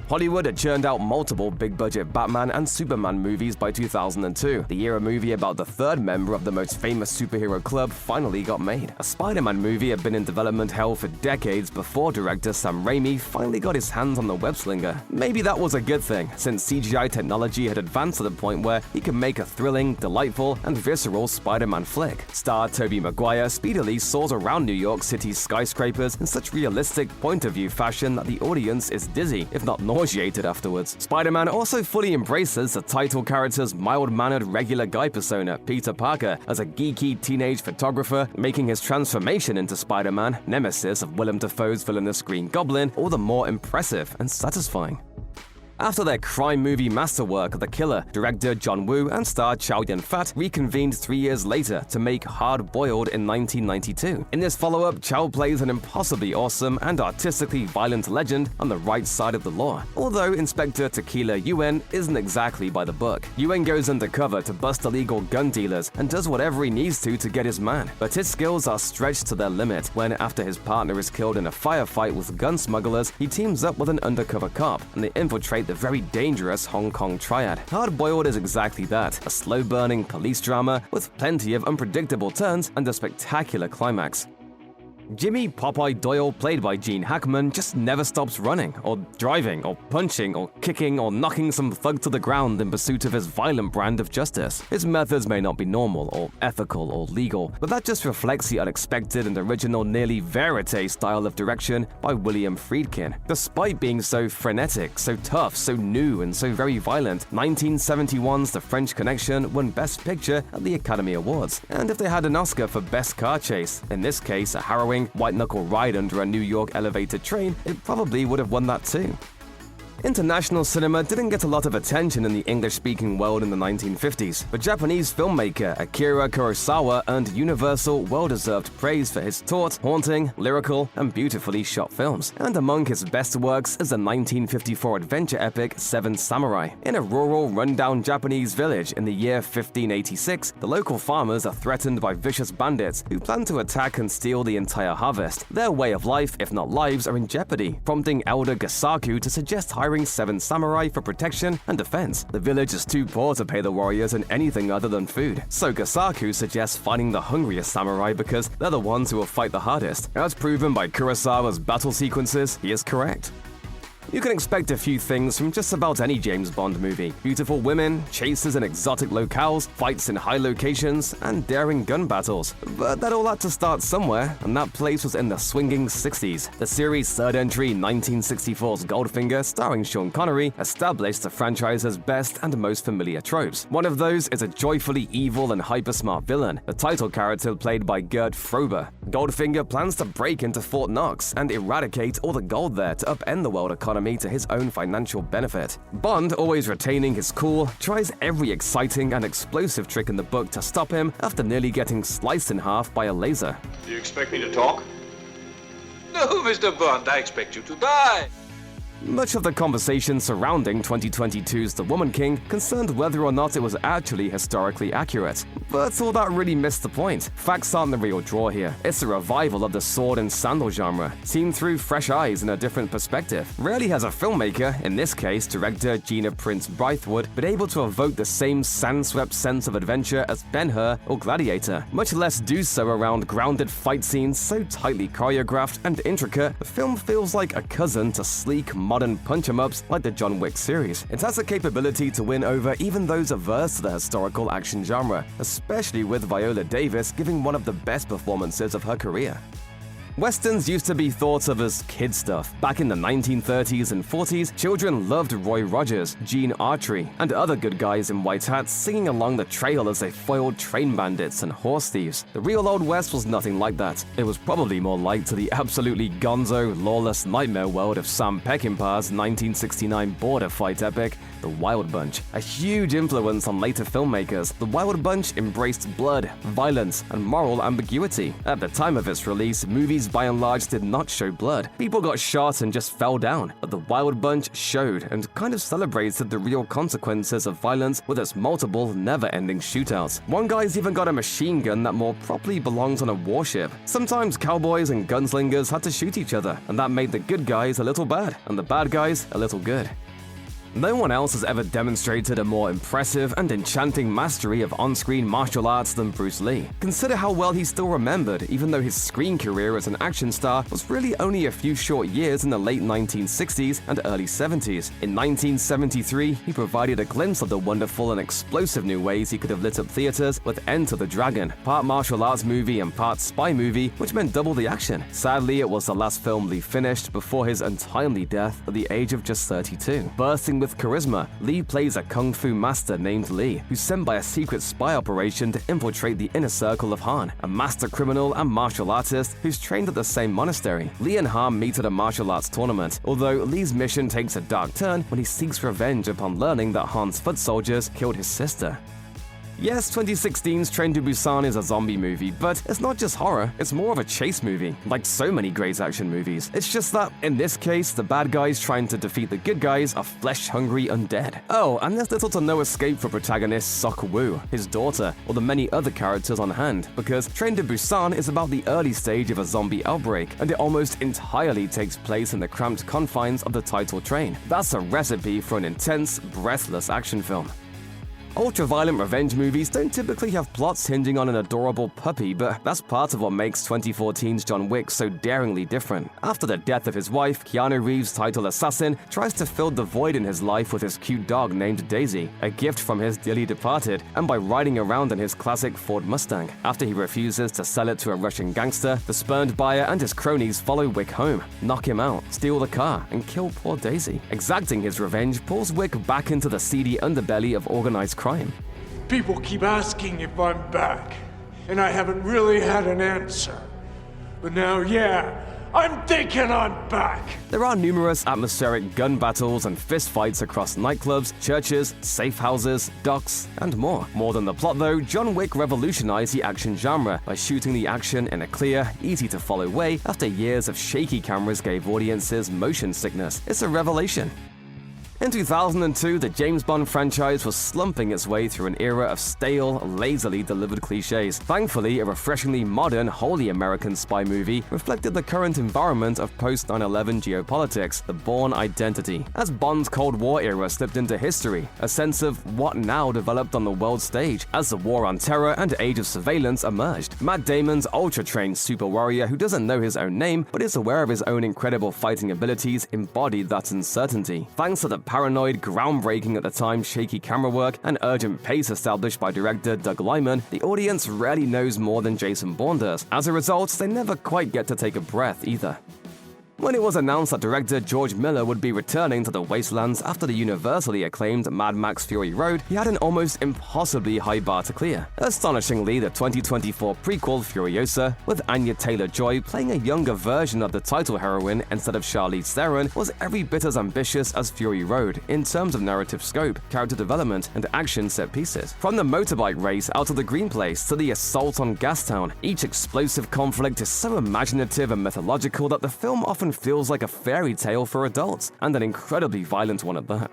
Hollywood had churned out multiple big-budget Batman and Superman movies by 2002, the year a movie about the third member of the most famous superhero club finally got made. A Spider-Man movie had been in development hell for decades before director Sam Raimi finally got his hands on the web-slinger. Maybe that was a good thing, since CGI technology had advanced to the point where he could make a thrilling, delightful, and visceral Spider-Man flick. Star Tobey Maguire speedily soars around New York City's skyscrapers in such realistic point-of-view fashion that the audience is dizzy, if not nauseated afterwards. Spider-Man also fully embraces the title character's mild-mannered regular guy persona, Peter Parker, as a geeky teenage photographer, making his transformation into Spider-Man, nemesis of Willem Dafoe's villainous Green Goblin, all the more impressive and satisfying. After their crime movie masterwork The Killer, director John Woo and star Chow Yun-fat reconvened 3 years later to make Hard Boiled in 1992. In this follow-up, Chow plays an impossibly awesome and artistically violent legend on the right side of the law. Although Inspector Tequila Yuen isn't exactly by the book. Yuen goes undercover to bust illegal gun dealers and does whatever he needs to get his man. But his skills are stretched to their limit when, after his partner is killed in a firefight with gun smugglers, he teams up with an undercover cop and they infiltrate the very dangerous Hong Kong triad. Hard Boiled is exactly that, a slow-burning police drama with plenty of unpredictable turns and a spectacular climax. Jimmy Popeye Doyle, played by Gene Hackman, just never stops running, or driving, or punching, or kicking, or knocking some thug to the ground in pursuit of his violent brand of justice. His methods may not be normal, or ethical, or legal, but that just reflects the unexpected and original nearly verite style of direction by William Friedkin. Despite being so frenetic, so tough, so new, and so very violent, 1971's The French Connection won Best Picture at the Academy Awards. And if they had an Oscar for Best Car Chase, in this case a harrowing white-knuckle ride under a New York elevated train, it probably would have won that too. International cinema didn't get a lot of attention in the English-speaking world in the 1950s, but Japanese filmmaker Akira Kurosawa earned universal, well-deserved praise for his taut, haunting, lyrical, and beautifully shot films. And among his best works is the 1954 adventure epic Seven Samurai. In a rural, run-down Japanese village in the year 1586, the local farmers are threatened by vicious bandits who plan to attack and steal the entire harvest. Their way of life, if not lives, are in jeopardy, prompting Elder Gasaku to suggest hiring 7 samurai for protection and defense. The village is too poor to pay the warriors in anything other than food, so Gasaku suggests finding the hungriest samurai because they're the ones who will fight the hardest. As proven by Kurosawa's battle sequences, he is correct. You can expect a few things from just about any James Bond movie. Beautiful women, chases in exotic locales, fights in high locations, and daring gun battles. But that all had to start somewhere, and that place was in the swinging 60s. The series' third entry, 1964's Goldfinger, starring Sean Connery, established the franchise's best and most familiar tropes. One of those is a joyfully evil and hyper-smart villain, the title character played by Gert Frober. Goldfinger plans to break into Fort Knox and eradicate all the gold there to upend the world economy to his own financial benefit. Bond, always retaining his cool, tries every exciting and explosive trick in the book to stop him after nearly getting sliced in half by a laser. Do you expect me to talk? No, Mr. Bond, I expect you to die. Much of the conversation surrounding 2022's The Woman King concerned whether or not it was actually historically accurate. But all that really missed the point. Facts aren't the real draw here. It's a revival of the sword and sandal genre, seen through fresh eyes and a different perspective. Rarely has a filmmaker, in this case director Gina Prince Bythewood, been able to evoke the same sand-swept sense of adventure as Ben-Hur or Gladiator, much less do so around grounded fight scenes so tightly choreographed and intricate. The film feels like a cousin to sleek, modern punch-em-ups like the John Wick series. It has the capability to win over even those averse to the historical action genre, especially with Viola Davis giving one of the best performances of her career. Westerns used to be thought of as kid stuff. Back in the 1930s and 40s, children loved Roy Rogers, Gene Autry, and other good guys in white hats singing along the trail as they foiled train bandits and horse thieves. The real Old West was nothing like that. It was probably more like to the absolutely gonzo, lawless nightmare world of Sam Peckinpah's 1969 border fight epic, The Wild Bunch. A huge influence on later filmmakers, The Wild Bunch embraced blood, violence, and moral ambiguity. At the time of its release, movies movies by and large did not show blood. People got shot and just fell down, but The Wild Bunch showed and kind of celebrated the real consequences of violence with its multiple, never-ending shootouts. One guy's even got a machine gun that more properly belongs on a warship. Sometimes cowboys and gunslingers had to shoot each other, and that made the good guys a little bad, and the bad guys a little good. No one else has ever demonstrated a more impressive and enchanting mastery of on-screen martial arts than Bruce Lee. Consider how well he's still remembered, even though his screen career as an action star was really only a few short years in the late 1960s and early 70s. In 1973, he provided a glimpse of the wonderful and explosive new ways he could have lit up theaters with Enter the Dragon, part martial arts movie and part spy movie, which meant double the action. Sadly, it was the last film Lee finished before his untimely death at the age of just 32. Bursting with charisma, Lee plays a kung fu master named Lee, who's sent by a secret spy operation to infiltrate the inner circle of Han, a master criminal and martial artist who's trained at the same monastery. Lee and Han meet at a martial arts tournament, although Lee's mission takes a dark turn when he seeks revenge upon learning that Han's foot soldiers killed his sister. Yes, 2016's Train to Busan is a zombie movie, but it's not just horror, it's more of a chase movie, like so many great action movies. It's just that, in this case, the bad guys trying to defeat the good guys are flesh-hungry undead. Oh, and there's little to no escape for protagonist Sok Woo, his daughter, or the many other characters on hand, because Train to Busan is about the early stage of a zombie outbreak, and it almost entirely takes place in the cramped confines of the title train. That's a recipe for an intense, breathless action film. Ultra-violent revenge movies don't typically have plots hinging on an adorable puppy, but that's part of what makes 2014's John Wick so daringly different. After the death of his wife, Keanu Reeves' titled assassin tries to fill the void in his life with his cute dog named Daisy, a gift from his dearly departed, and by riding around in his classic Ford Mustang. After he refuses to sell it to a Russian gangster, the spurned buyer and his cronies follow Wick home, knock him out, steal the car, and kill poor Daisy. Exacting his revenge pulls Wick back into the seedy underbelly of organized crime. People keep asking if I'm back, and I haven't really had an answer. But now, yeah, I'm thinking I'm back! There are numerous atmospheric gun battles and fistfights across nightclubs, churches, safe houses, docks, and more. More than the plot though, John Wick revolutionized the action genre by shooting the action in a clear, easy-to-follow way after years of shaky cameras gave audiences motion sickness. It's a revelation. In 2002, the James Bond franchise was slumping its way through an era of stale, lazily delivered cliches. Thankfully, a refreshingly modern, wholly American spy movie reflected the current environment of post-9/11 geopolitics, the Bourne Identity. As Bond's Cold War era slipped into history, a sense of what now developed on the world stage as the War on Terror and Age of Surveillance emerged. Matt Damon's ultra-trained super warrior who doesn't know his own name but is aware of his own incredible fighting abilities embodied that uncertainty. Thanks to the paranoid, groundbreaking at the time shaky camera work and urgent pace established by director Doug Liman, the audience rarely knows more than Jason Bourne does. As a result, they never quite get to take a breath either. When it was announced that director George Miller would be returning to the wastelands after the universally acclaimed Mad Max Fury Road, he had an almost impossibly high bar to clear. Astonishingly, the 2024 prequel Furiosa, with Anya Taylor-Joy playing a younger version of the title heroine instead of Charlize Theron, was every bit as ambitious as Fury Road in terms of narrative scope, character development, and action set pieces. From the motorbike race out of the Green Place to the assault on Gastown, each explosive conflict is so imaginative and mythological that the film often feels like a fairy tale for adults, and an incredibly violent one at that.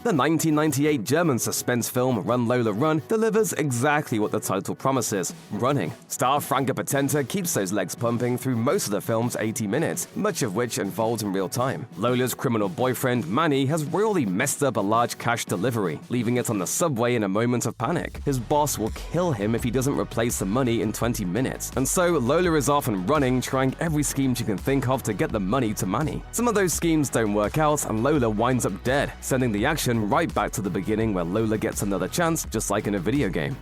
The 1998 German suspense film Run Lola Run delivers exactly what the title promises: running. Star Franka Potente keeps those legs pumping through most of the film's 80 minutes, much of which unfolds in real time. Lola's criminal boyfriend, Manny, has royally messed up a large cash delivery, leaving it on the subway in a moment of panic. His boss will kill him if he doesn't replace the money in 20 minutes. And so Lola is off and running, trying every scheme she can think of to get the money to Manny. Some of those schemes don't work out, and Lola winds up dead, sending the action right back to the beginning where Lola gets another chance, just like in a video game.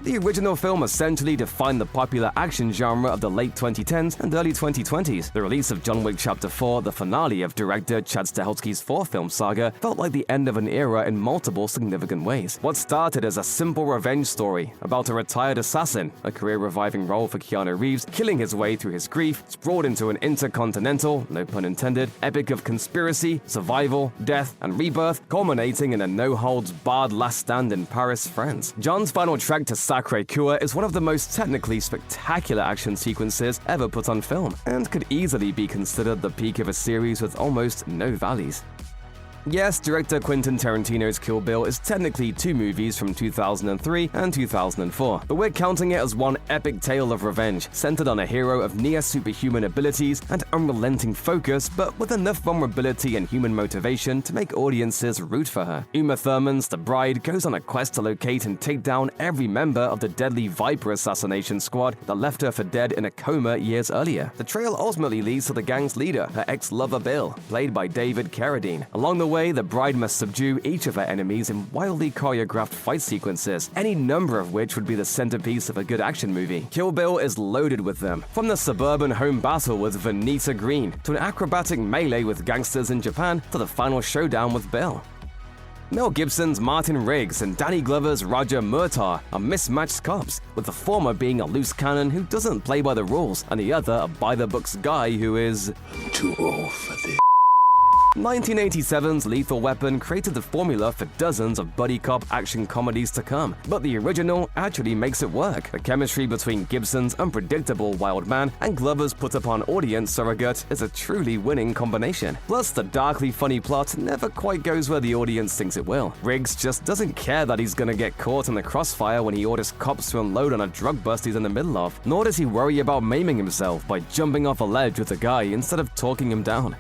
The original film essentially defined the popular action genre of the late 2010s and early 2020s. The release of John Wick Chapter 4, the finale of director Chad Stahelski's four-film saga, felt like the end of an era in multiple significant ways. What started as a simple revenge story about a retired assassin, a career-reviving role for Keanu Reeves, killing his way through his grief, sprawled into an intercontinental, no pun intended, epic of conspiracy, survival, death, and rebirth, culminating in a no-holds-barred last stand in Paris, France. John's final trek to Sacré-Cœur is one of the most technically spectacular action sequences ever put on film, and could easily be considered the peak of a series with almost no valleys. Yes, director Quentin Tarantino's Kill Bill is technically two movies from 2003 and 2004, but we're counting it as one epic tale of revenge, centered on a hero of near-superhuman abilities and unrelenting focus, but with enough vulnerability and human motivation to make audiences root for her. Uma Thurman's The Bride goes on a quest to locate and take down every member of the deadly Viper assassination squad that left her for dead in a coma years earlier. The trail ultimately leads to the gang's leader, her ex-lover Bill, played by David Carradine. Along the way, the bride must subdue each of her enemies in wildly choreographed fight sequences, any number of which would be the centerpiece of a good action movie. Kill Bill is loaded with them, from the suburban home battle with Vernita Green, to an acrobatic melee with gangsters in Japan, to the final showdown with Bill. Mel Gibson's Martin Riggs and Danny Glover's Roger Murtaugh are mismatched cops, with the former being a loose cannon who doesn't play by the rules, and the other a by-the-books guy who is Too old for this. 1987's Lethal Weapon created the formula for dozens of buddy cop action comedies to come, but the original actually makes it work. The chemistry between Gibson's unpredictable wild man and Glover's put-upon audience surrogate is a truly winning combination. Plus, the darkly funny plot never quite goes where the audience thinks it will. Riggs just doesn't care that he's gonna get caught in the crossfire when he orders cops to unload on a drug bust he's in the middle of, nor does he worry about maiming himself by jumping off a ledge with a guy instead of talking him down.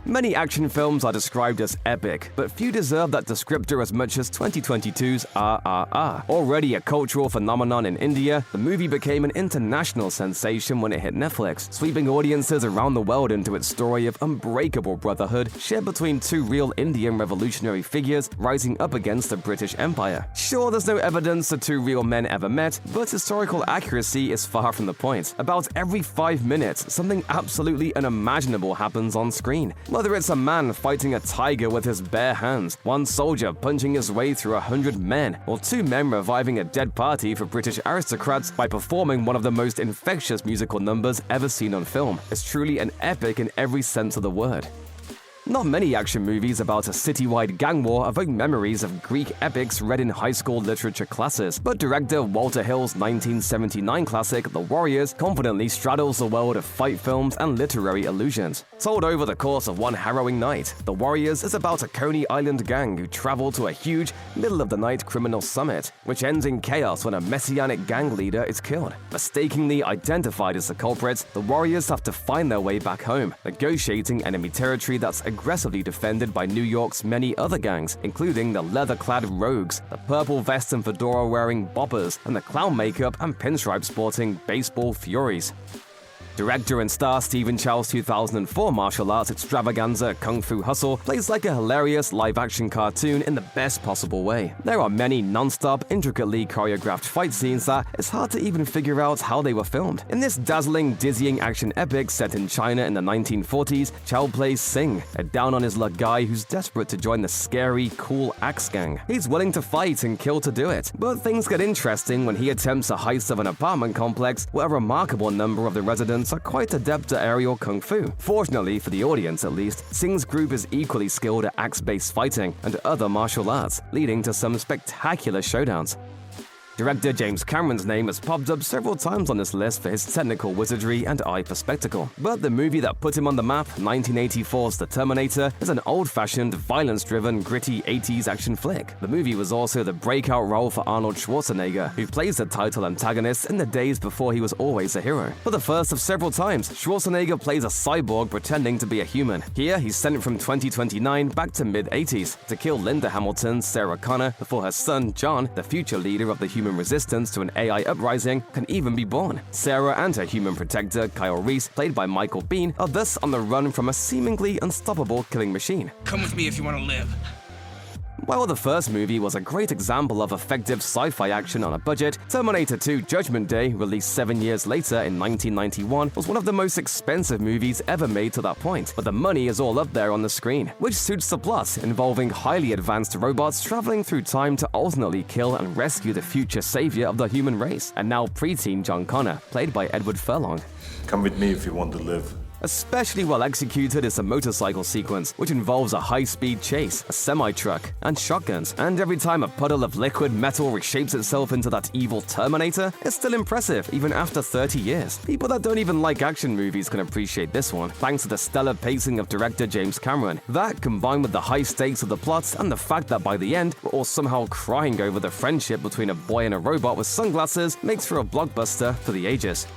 Many action films are described as epic, but few deserve that descriptor as much as 2022's RRR. Already a cultural phenomenon in India, the movie became an international sensation when it hit Netflix, sweeping audiences around the world into its story of unbreakable brotherhood shared between two real Indian revolutionary figures rising up against the British Empire. Sure, there's no evidence the two real men ever met, but historical accuracy is far from the point. About every 5 minutes, something absolutely unimaginable happens on screen. Whether it's a man fighting a tiger with his bare hands, one soldier punching his way through 100 men, or two men reviving a dead party for British aristocrats by performing one of the most infectious musical numbers ever seen on film, it's truly an epic in every sense of the word. Not many action movies about a citywide gang war evoke memories of Greek epics read in high school literature classes, but director Walter Hill's 1979 classic The Warriors confidently straddles the world of fight films and literary allusions. Told over the course of one harrowing night, The Warriors is about a Coney Island gang who travel to a huge, middle-of-the-night criminal summit, which ends in chaos when a messianic gang leader is killed. Mistakenly identified as the culprits, the Warriors have to find their way back home, negotiating enemy territory that's aggressively defended by New York's many other gangs, including the leather-clad Rogues, the purple vest and fedora-wearing Boppers, and the clown makeup and pinstripe-sporting Baseball Furies. Director and star Stephen Chow's 2004 martial arts extravaganza Kung Fu Hustle plays like a hilarious live-action cartoon in the best possible way. There are many non-stop, intricately choreographed fight scenes that it's hard to even figure out how they were filmed. In this dazzling, dizzying action epic set in China in the 1940s, Chow plays Sing, a down-on-his-luck guy who's desperate to join the scary, cool Axe Gang. He's willing to fight and kill to do it, but things get interesting when he attempts a heist of an apartment complex where a remarkable number of the residents are quite adept at aerial kung fu. Fortunately for the audience at least, Sing's group is equally skilled at axe-based fighting and other martial arts, leading to some spectacular showdowns. Director James Cameron's name has popped up several times on this list for his technical wizardry and eye for spectacle. But the movie that put him on the map, 1984's The Terminator, is an old-fashioned, violence-driven, gritty 80s action flick. The movie was also the breakout role for Arnold Schwarzenegger, who plays the title antagonist in the days before he was always a hero. For the first of several times, Schwarzenegger plays a cyborg pretending to be a human. Here, he's sent from 2029 back to mid-80s to kill Linda Hamilton's Sarah Connor before her son, John, the future leader of the human resistance to an AI uprising, can even be born. Sarah and her human protector, Kyle Reese, played by Michael Biehn, are thus on the run from a seemingly unstoppable killing machine. Come with me if you want to live. While the first movie was a great example of effective sci-fi action on a budget, Terminator 2 Judgment Day, released 7 years later in 1991, was one of the most expensive movies ever made to that point, but the money is all up there on the screen, which suits the plot, involving highly advanced robots traveling through time to ultimately kill and rescue the future savior of the human race, and now preteen John Connor, played by Edward Furlong. Come with me if you want to live. Especially well executed is the motorcycle sequence, which involves a high-speed chase, a semi-truck, and shotguns. And every time a puddle of liquid metal reshapes itself into that evil Terminator, it's still impressive even after 30 years. People that don't even like action movies can appreciate this one, thanks to the stellar pacing of director James Cameron. That, combined with the high stakes of the plots and the fact that by the end, we're all somehow crying over the friendship between a boy and a robot with sunglasses, makes for a blockbuster for the ages.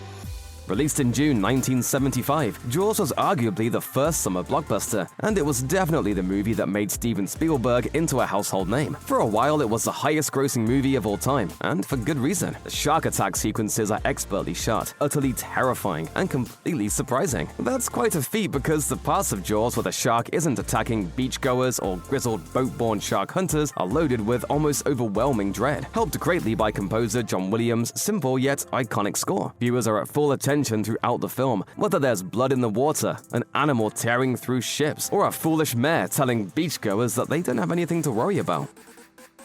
Released in June 1975, Jaws was arguably the first summer blockbuster, and it was definitely the movie that made Steven Spielberg into a household name. For a while, it was the highest-grossing movie of all time, and for good reason. The shark attack sequences are expertly shot, utterly terrifying, and completely surprising. That's quite a feat because the parts of Jaws where the shark isn't attacking beachgoers or grizzled boat-borne shark hunters are loaded with almost overwhelming dread, helped greatly by composer John Williams' simple yet iconic score. Viewers are at full attention throughout the film, whether there's blood in the water, an animal tearing through ships, or a foolish mayor telling beachgoers that they don't have anything to worry about.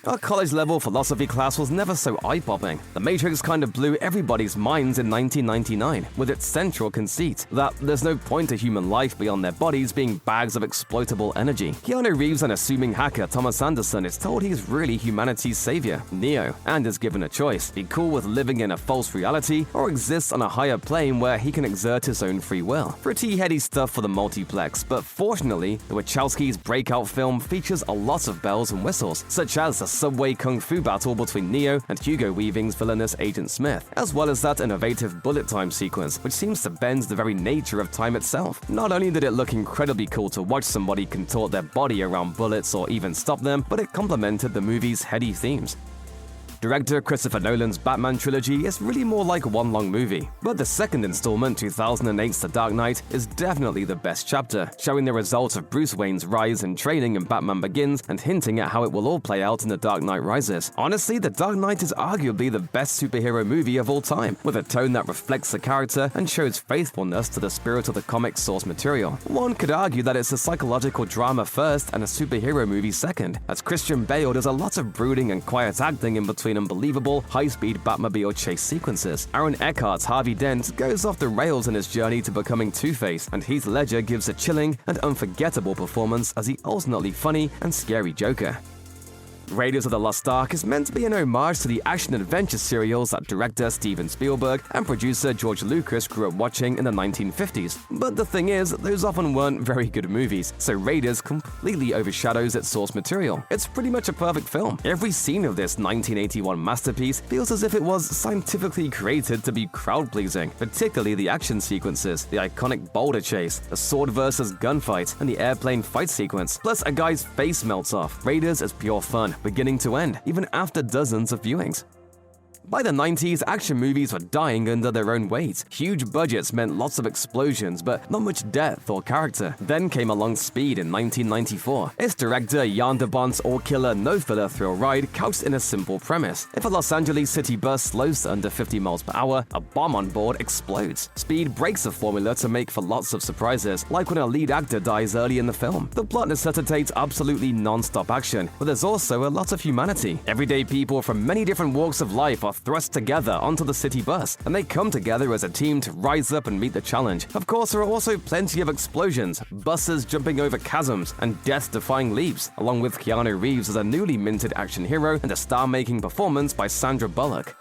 Our college-level philosophy class was never so eye-popping. The Matrix kind of blew everybody's minds in 1999 with its central conceit that there's no point to human life beyond their bodies being bags of exploitable energy. Keanu Reeves, an assuming hacker Thomas Anderson, is told he's really humanity's savior, Neo, and is given a choice: be cool with living in a false reality or exist on a higher plane where he can exert his own free will. Pretty heady stuff for the multiplex, but fortunately, the Wachowskis' breakout film features a lot of bells and whistles, such as the subway kung fu battle between Neo and Hugo Weaving's villainous Agent Smith, as well as that innovative bullet time sequence, which seems to bend the very nature of time itself. Not only did it look incredibly cool to watch somebody contort their body around bullets or even stop them, but it complemented the movie's heady themes. Director Christopher Nolan's Batman trilogy is really more like one long movie, but the second installment, 2008's The Dark Knight, is definitely the best chapter, showing the results of Bruce Wayne's rise and training in Batman Begins and hinting at how it will all play out in The Dark Knight Rises. Honestly, The Dark Knight is arguably the best superhero movie of all time, with a tone that reflects the character and shows faithfulness to the spirit of the comic's source material. One could argue that it's a psychological drama first and a superhero movie second, as Christian Bale does a lot of brooding and quiet acting in between unbelievable, high-speed Batmobile chase sequences. Aaron Eckhart's Harvey Dent goes off the rails in his journey to becoming Two-Face, and Heath Ledger gives a chilling and unforgettable performance as the ultimately funny and scary Joker. Raiders of the Lost Ark is meant to be an homage to the action-adventure serials that director Steven Spielberg and producer George Lucas grew up watching in the 1950s. But the thing is, those often weren't very good movies, so Raiders completely overshadows its source material. It's pretty much a perfect film. Every scene of this 1981 masterpiece feels as if it was scientifically created to be crowd-pleasing, particularly the action sequences, the iconic boulder chase, the sword versus gunfight, and the airplane fight sequence. Plus, a guy's face melts off. Raiders is pure fun, beginning to end, even after dozens of viewings. By the 90s, action movies were dying under their own weight. Huge budgets meant lots of explosions, but not much depth or character. Then came along Speed in 1994. Its director Jan de Bont's all-killer, no-filler thrill ride couched in a simple premise. If a Los Angeles city bus slows to under 50 miles per hour, a bomb on board explodes. Speed breaks the formula to make for lots of surprises, like when a lead actor dies early in the film. The plot necessitates absolutely non-stop action, but there's also a lot of humanity. Everyday people from many different walks of life are thrust together onto the city bus, and they come together as a team to rise up and meet the challenge. Of course, there are also plenty of explosions, buses jumping over chasms, and death-defying leaps, along with Keanu Reeves as a newly minted action hero and a star-making performance by Sandra Bullock.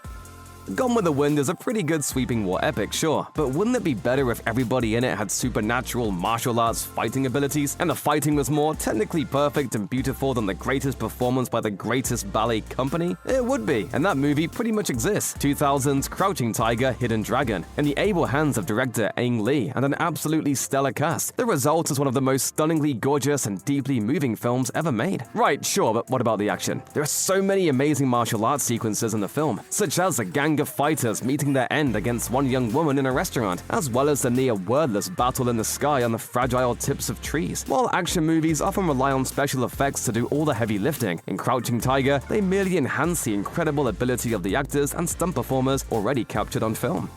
Gone with the Wind is a pretty good sweeping war epic, sure, but wouldn't it be better if everybody in it had supernatural martial arts fighting abilities, and the fighting was more technically perfect and beautiful than the greatest performance by the greatest ballet company? It would be, and that movie pretty much exists. 2000's Crouching Tiger, Hidden Dragon, in the able hands of director Ang Lee and an absolutely stellar cast. The result is one of the most stunningly gorgeous and deeply moving films ever made. Right, sure, but what about the action? There are so many amazing martial arts sequences in the film, such as the gang of fighters meeting their end against one young woman in a restaurant, as well as the near-wordless battle in the sky on the fragile tips of trees. While action movies often rely on special effects to do all the heavy lifting, in Crouching Tiger, they merely enhance the incredible ability of the actors and stunt performers already captured on film.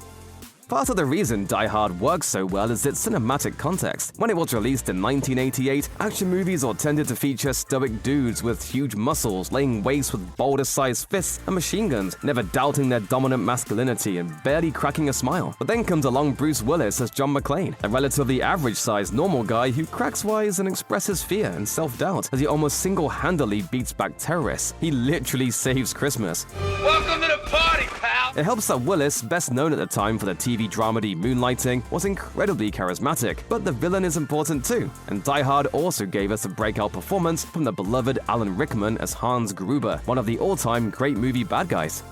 Part of the reason Die Hard works so well is its cinematic context. When it was released in 1988, action movies all tended to feature stoic dudes with huge muscles, laying waste with boulder-sized fists and machine guns, never doubting their dominant masculinity and barely cracking a smile. But then comes along Bruce Willis as John McClane, a relatively average-sized normal guy who cracks wise and expresses fear and self-doubt as he almost single-handedly beats back terrorists. He literally saves Christmas. Welcome to the party, pal! It helps that Willis, best known at the time for the TV dramedy Moonlighting, was incredibly charismatic, but the villain is important too, and Die Hard also gave us a breakout performance from the beloved Alan Rickman as Hans Gruber, one of the all-time great movie bad guys.